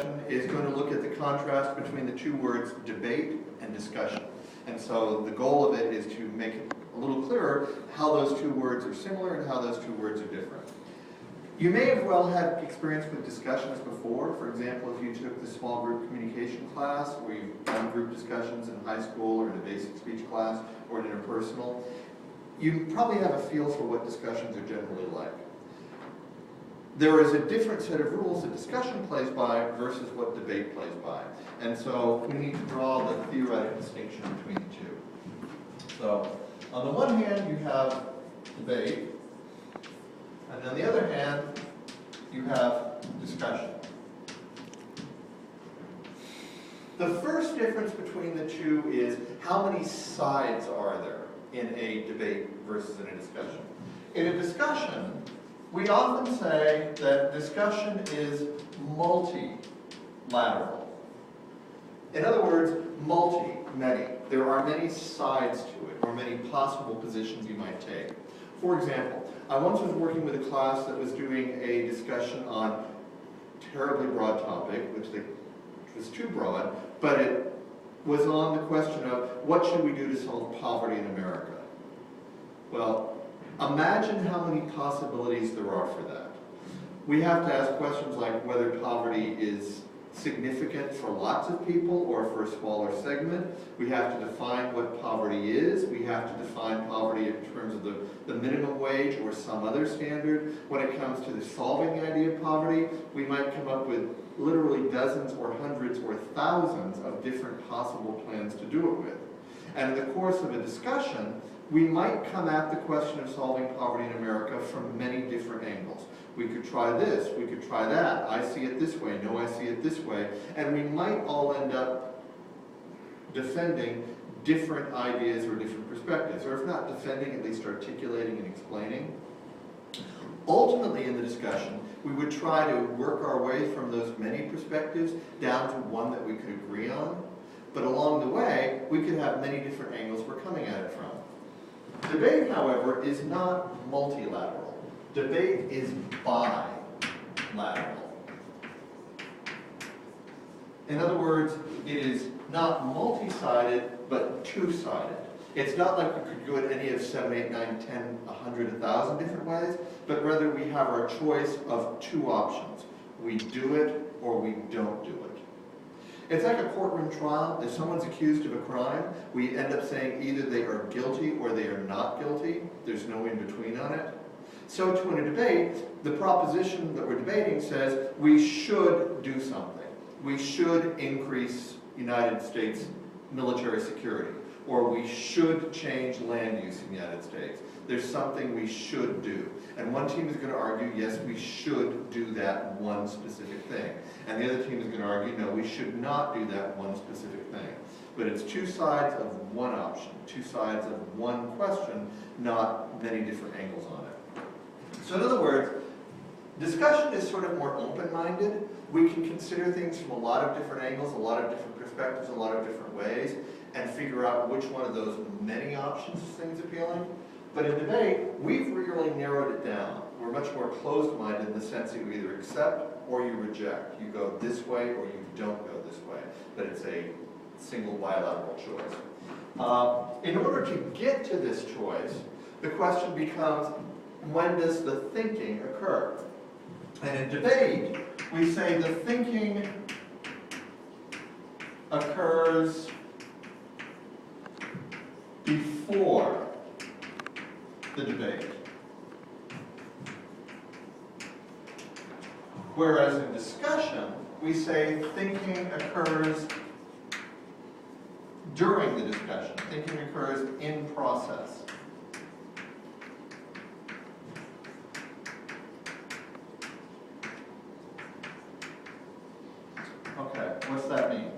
discussion is going to look at the contrast between the two words debate and discussion. And so the goal of it is to make it a little clearer how those two words are similar and how those two words are different. You may have well had experience with discussions before. For example, if you took the small group communication class, where you've done group discussions in high school or in a basic speech class or in interpersonal, you probably have a feel for what discussions are generally like. There is a different set of rules that discussion plays by versus what debate plays by. And so we need to draw the theoretic distinction between the two. So on the one hand, you have debate, and on the other hand, you have discussion. The first difference between the two is how many sides are there in a debate versus in a discussion. In a discussion, we often say that discussion is multilateral. In other words, many. There are many sides to it, or many possible positions you might take. For example, I once was working with a class that was doing a discussion on a terribly broad topic, which was too broad, but it was on the question of what should we do to solve poverty in America? Well, imagine how many possibilities there are for that. We have to ask questions like whether poverty is significant for lots of people or for a smaller segment. We have to define what poverty is. We have to define poverty in terms of the minimum wage or some other standard. When it comes to solving the idea of poverty, we might come up with literally dozens or hundreds or thousands of different possible plans to do it with. And in the course of a discussion, we might come at the question of solving poverty in America from many different angles. We could try this, we could try that, I see it this way, no, I see it this way, and we might all end up defending different ideas or different perspectives, or if not defending, at least articulating and explaining. Ultimately in the discussion, we would try to work our way from those many perspectives down to one that we could agree on, but along the way, we could have many different angles we're coming at it from. Debate, however, is not multilateral. Debate is bilateral. In other words, it is not multi-sided, but two-sided. It's not like we could go at any of 7, 8, 9, 10, 100, 1,000 different ways, but rather we have our choice of two options. We do it or we don't do it. It's like a courtroom trial. If someone's accused of a crime, we end up saying either they are guilty or they are not guilty. There's no in-between on it. So to in a debate, the proposition that we're debating says we should do something. We should increase United States military security, or we should change land use in the United States. There's something we should do. And one team is going to argue, yes, we should do that one specific thing. And the other team is going to argue, no, we should not do that one specific thing. But it's two sides of one option, two sides of one question, not many different angles on it. So in other words, discussion is sort of more open-minded. We can consider things from a lot of different angles, a lot of different perspectives, a lot of different ways, and figure out which one of those many options things appealing. But in debate, we've really narrowed it down. We're much more closed-minded in the sense that you either accept or you reject. You go this way or you don't go this way. But it's a single bilateral choice. In order to get to this choice, the question becomes, when does the thinking occur? And in debate, we say the thinking occurs before the debate. Whereas in discussion, we say thinking occurs during the discussion. Thinking occurs in process. Okay, what's that mean?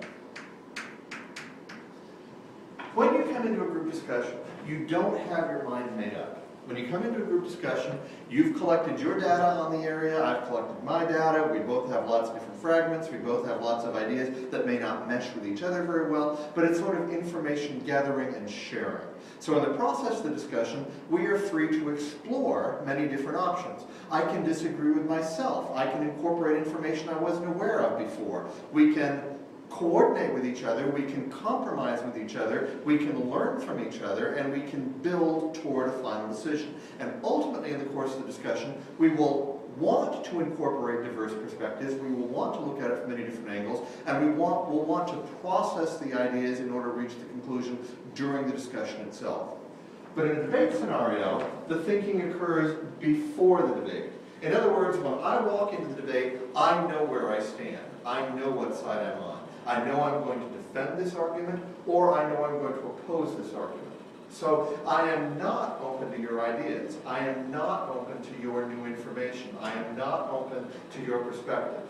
When you come into a group discussion, you don't have your mind made up. When you come into a group discussion, you've collected your data on the area, I've collected my data, we both have lots of different fragments, we both have lots of ideas that may not mesh with each other very well, but it's sort of information gathering and sharing. So in the process of the discussion, we are free to explore many different options. I can disagree with myself. I can incorporate information I wasn't aware of before. We can coordinate with each other, we can compromise with each other, we can learn from each other, and we can build toward a final decision. And ultimately, in the course of the discussion, we will want to incorporate diverse perspectives, we will want to look at it from many different angles, and we'll want to process the ideas in order to reach the conclusion during the discussion itself. But in a debate scenario, the thinking occurs before the debate. In other words, when I walk into the debate, I know where I stand. I know what side I'm on. I know I'm going to defend this argument, or I know I'm going to oppose this argument. So I am not open to your ideas. I am not open to your new information. I am not open to your perspective.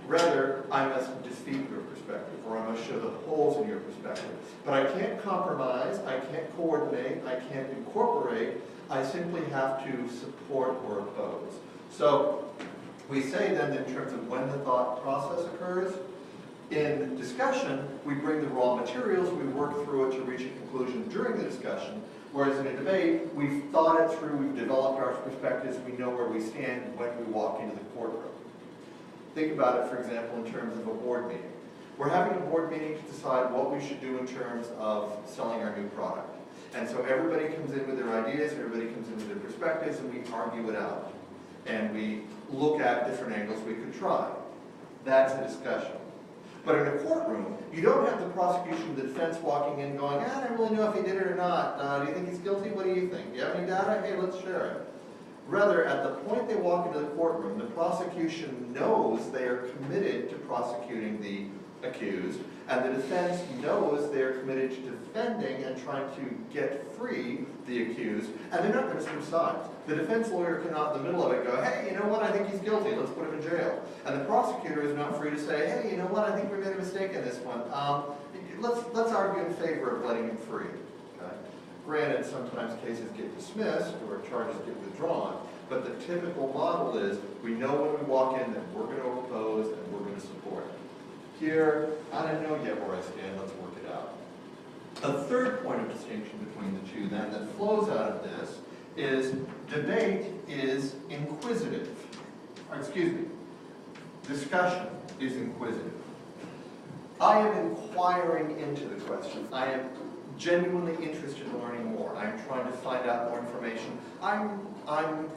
Rather, I must defeat your perspective, or I must show the holes in your perspective. But I can't compromise, I can't coordinate, I can't incorporate. I simply have to support or oppose. So we say then in terms of when the thought process occurs, in discussion, we bring the raw materials, we work through it to reach a conclusion during the discussion, whereas in a debate, we've thought it through, we've developed our perspectives, we know where we stand when we walk into the courtroom. Think about it, for example, in terms of a board meeting. We're having a board meeting to decide what we should do in terms of selling our new product. And so everybody comes in with their ideas, everybody comes in with their perspectives, and we argue it out. And we look at different angles we could try. That's a discussion. But in a courtroom, you don't have the prosecution and the defense walking in going, I don't really know if he did it or not. Do you think he's guilty? What do you think? Do you have any data? Hey, let's share it. Rather, at the point they walk into the courtroom, the prosecution knows they are committed to prosecuting the accused, and the defense knows they're committed to defending and trying to get free the accused, and they're not going to switch sides. The defense lawyer cannot, in the middle of it, go, hey, you know what, I think he's guilty, let's put him in jail. And the prosecutor is not free to say, hey, you know what, I think we made a mistake in this one. Let's argue in favor of letting him free. Okay? Granted, sometimes cases get dismissed or charges get withdrawn, but the typical model is we know when we walk in that we're going to oppose and we're going to support. Here, I don't know yet where I stand, let's work it out. A third point of distinction between the two then that flows out of this is debate is inquisitive. Discussion is inquisitive. I am inquiring into the question. I am genuinely interested in learning more. I'm trying to find out more information. I'm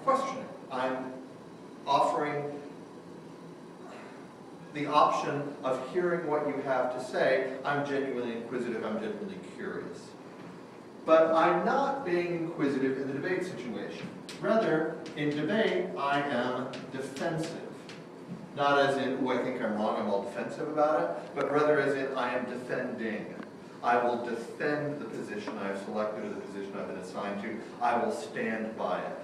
questioning. I'm offering the option of hearing what you have to say. I'm genuinely inquisitive. I'm genuinely curious. But I'm not being inquisitive in the debate situation. Rather, in debate, I am defensive. Not as in, oh, I think I'm wrong, I'm all defensive about it, but rather as in, I am defending. I will defend the position I have selected or the position I've been assigned to. I will stand by it.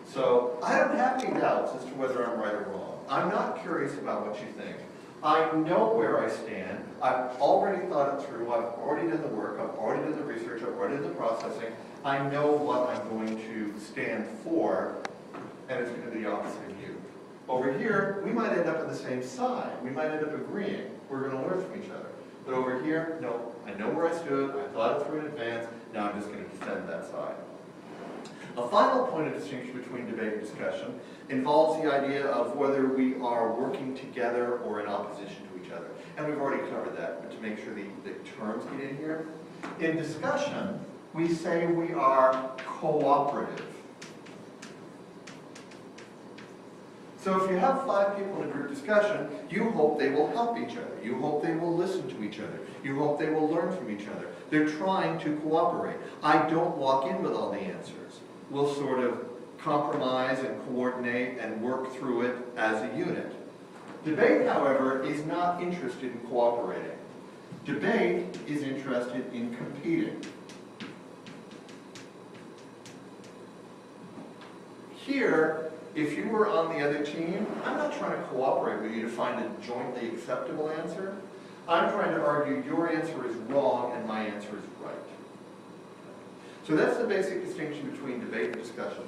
So I don't have any doubts as to whether I'm right or wrong. I'm not curious about what you think. I know where I stand. I've already thought it through. I've already done the work. I've already done the research. I've already done the processing. I know what I'm going to stand for, and it's going to be the opposite of you. Over here, we might end up on the same side. We might end up agreeing. We're going to learn from each other. But over here, no, I know where I stood. I thought it through in advance. Now I'm just going to defend that side. A final point of distinction between debate and discussion involves the idea of whether we are working together or in opposition to each other. And we've already covered that, but to make sure the terms get in here. In discussion, we say we are cooperative. So if you have 5 people in a group discussion, you hope they will help each other. You hope they will listen to each other. You hope they will learn from each other. They're trying to cooperate. I don't walk in with all the answers. We'll sort of compromise and coordinate and work through it as a unit. Debate, however, is not interested in cooperating. Debate is interested in competing. Here, if you were on the other team, I'm not trying to cooperate with you to find a jointly acceptable answer. I'm trying to argue your answer is wrong and my answer is right. So that's the basic distinction between debate and discussion.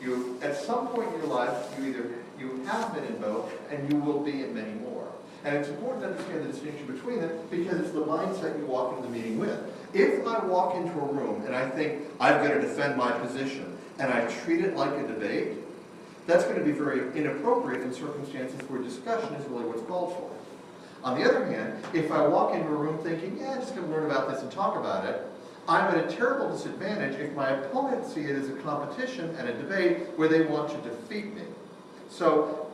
You, at some point in your life, you have been in both, and you will be in many more. And it's important to understand the distinction between them because it's the mindset you walk into the meeting with. If I walk into a room and I think I've got to defend my position and I treat it like a debate, that's going to be very inappropriate in circumstances where discussion is really what's called for. On the other hand, if I walk into a room thinking, yeah, I'm just going to learn about this and talk about it, I'm at a terrible disadvantage if my opponents see it as a competition and a debate where they want to defeat me. So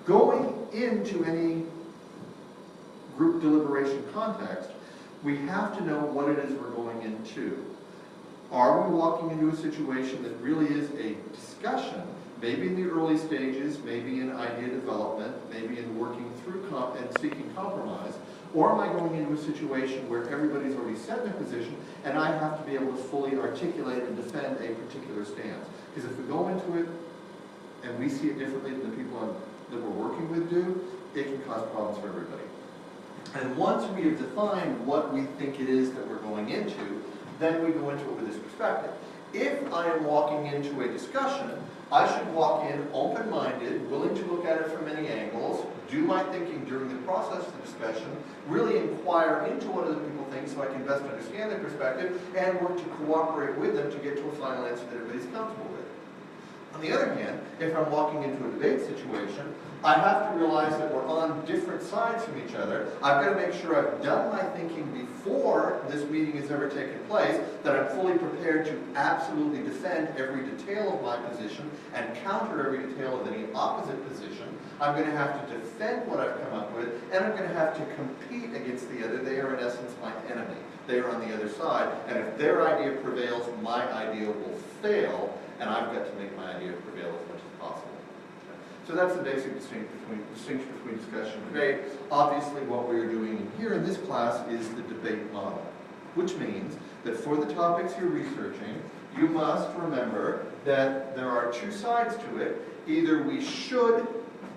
going into any group deliberation context, we have to know what it is we're going into. Are we walking into a situation that really is a discussion, maybe in the early stages, maybe in idea development, maybe in working through and seeking compromise, or am I going into a situation where everybody's already set in a position and I have to be able to fully articulate and defend a particular stance? Because if we go into it and we see it differently than the people that we're working with do, it can cause problems for everybody. And once we have defined what we think it is that we're going into, then we go into it with this perspective. If I am walking into a discussion, I should walk in open-minded, willing to look at it from many angles, do my thinking during the process of the discussion, really inquire into what other people think so I can best understand their perspective, and work to cooperate with them to get to a final answer that everybody's comfortable with. On the other hand, if I'm walking into a debate situation, I have to realize that we're on different sides from each other. I've got to make sure I've done my thinking before this meeting has ever taken place, that I'm fully prepared to absolutely defend every detail of my position and counter every detail of any opposite position. I'm going to have to defend what I've come up with, and I'm going to have to compete against the other. They are, in essence, my enemy. They are on the other side, and if their idea prevails, my idea will fail, and I've got to make my idea prevail as much as possible. So that's the basic distinction between discussion and debate. Obviously, what we're doing here in this class is the debate model, which means that for the topics you're researching, you must remember that there are two sides to it. Either we should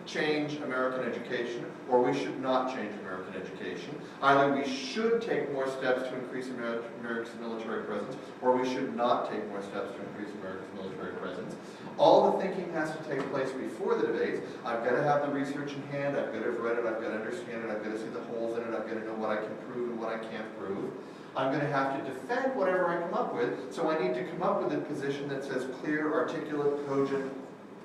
change American education, or we should not change American education. Either we should take more steps to increase America's military presence, or we should not take more steps to increase America's military presence. All the thinking has to take place before the debates. I've got to have the research in hand, I've got to have read it, I've got to understand it, I've got to see the holes in it, I've got to know what I can prove and what I can't prove. I'm going to have to defend whatever I come up with, so I need to come up with a position that's as clear, articulate, cogent,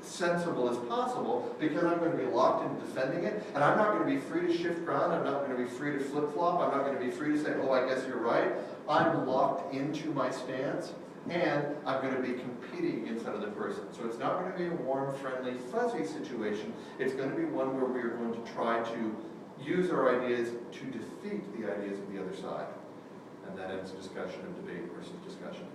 sensible as possible, because I'm going to be locked into defending it, and I'm not going to be free to shift ground, I'm not going to be free to flip-flop, I'm not going to be free to say, oh, I guess you're right. I'm locked into my stance, and I'm going to be competing against that other person. So it's not going to be a warm, friendly, fuzzy situation. It's going to be one where we are going to try to use our ideas to defeat the ideas of the other side. And that ends discussion of debate versus discussion.